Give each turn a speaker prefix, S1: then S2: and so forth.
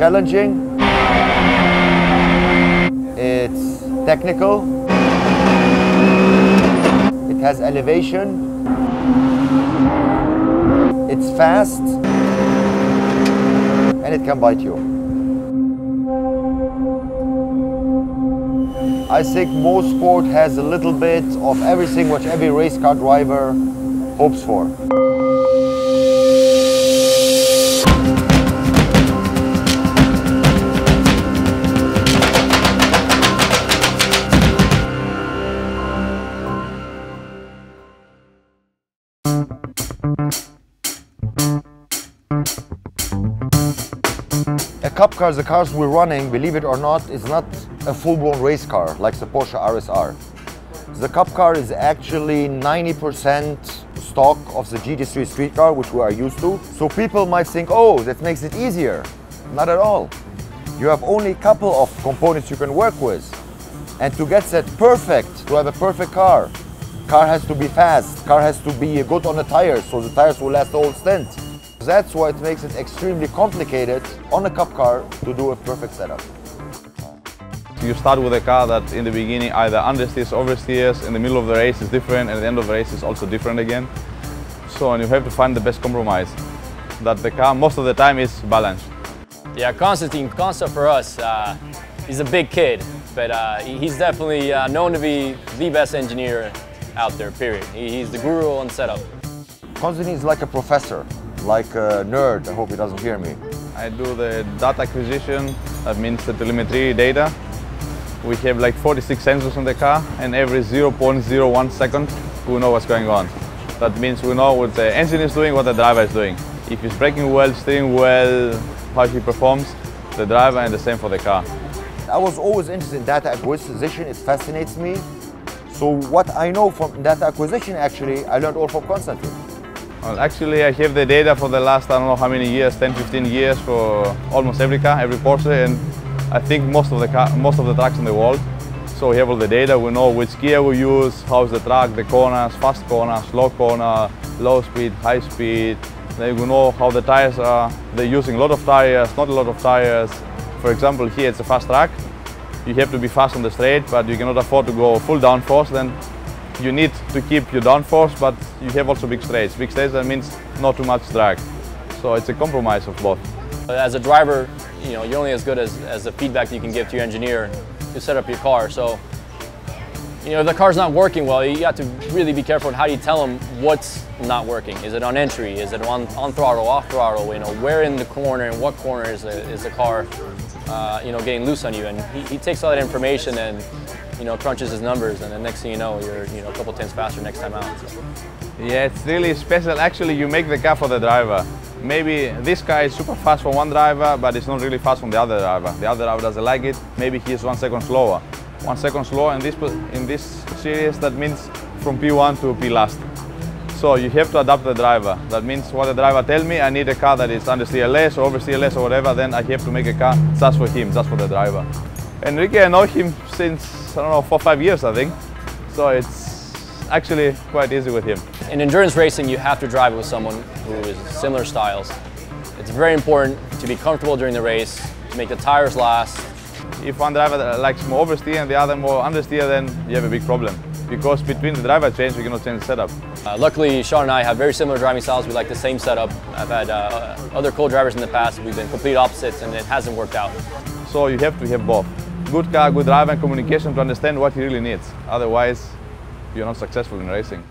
S1: challenging, it's technical, it has elevation, it's fast, and it can bite you. I think Motorsport has a little bit of everything which every race car driver hopes for. A cup car, the cars we're running, believe it or not, is not a full-blown race car like the Porsche RSR. The cup car is actually 90% stock of the GT3 street car, which we are used to. So people might think, oh, that makes it easier. Not at all. You have only a couple of components you can work with. And to get that perfect, to have a perfect car has to be fast, car has to be good on the tires, so the tires will last the whole stint. That's why it makes it extremely complicated on a cup car to do a perfect setup.
S2: You start with a car that in the beginning either understeers, oversteers, in the middle of the race is different, and at the end of the race is also different again. So and you have to find the best compromise, that the car most of the time is balanced.
S3: Yeah, Constantine for us, he's a big kid, but he's definitely known to be the best engineer out there, period. He's the guru on setup.
S1: Constantine is like a professor, like a nerd. I hope he doesn't hear me.
S2: I do the data acquisition, that means the telemetry data. We have like 46 sensors on the car, and every 0.01 second we know what's going on. That means we know what the engine is doing, what the driver is doing. If he's braking well, steering well, how he performs, the driver, and the same for the car.
S1: I was always interested in data acquisition, it fascinates me. So what I know from data acquisition, actually, I learned all from Constantine.
S2: Well, actually, I have the data for the last, I don't know how many years, 10, 15 years for almost every car, every Porsche, and I think most of the tracks in the world. So we have all the data, we know which gear we use, how's the track, the corners, fast corner, slow corner, low speed, high speed. Then we know how the tires are, they're using a lot of tires, not a lot of tires. For example, here it's a fast track. You have to be fast on the straight, but you cannot afford to go full downforce. Then you need to keep your downforce, but you have also big straights. Big straights, that means not too much drag. So it's a compromise of both.
S3: As a driver, you're only as good as the feedback you can give to your engineer to set up your car. So, if the car's not working well, you have to really be careful on how you tell them what's not working. Is it on entry? Is it on throttle, off throttle? Where in the corner and what corner is the car, getting loose on you? And he takes all that information and, crunches his numbers, and the next thing you know, you're a couple tenths faster next time out.
S2: Yeah, it's really special. Actually, you make the car for the driver. Maybe this car is super fast for one driver, but it's not really fast from the other driver. The other driver doesn't like it. Maybe he's 1 second slower. 1 second slower in this series, that means from P1 to P last. So you have to adapt the driver. That means what the driver tells me, I need a car that is understeer less or oversteer less or whatever, then I have to make a car just for him, just for the driver. Enrique, I know him since, I don't know, 4 or 5 years, I think. So it's actually quite easy with him.
S3: In endurance racing, you have to drive with someone who is similar styles. It's very important to be comfortable during the race, to make the tires last.
S2: If one driver likes more oversteer and the other more understeer, then you have a big problem. Because between the driver change, you cannot change the setup.
S3: Luckily, Sean and I have very similar driving styles. We like the same setup. I've had other co-drivers in the past. We've been complete opposites, and it hasn't worked out.
S2: So you have to have both. Good car, good driver, and communication to understand what he really needs. Otherwise, you're not successful in racing.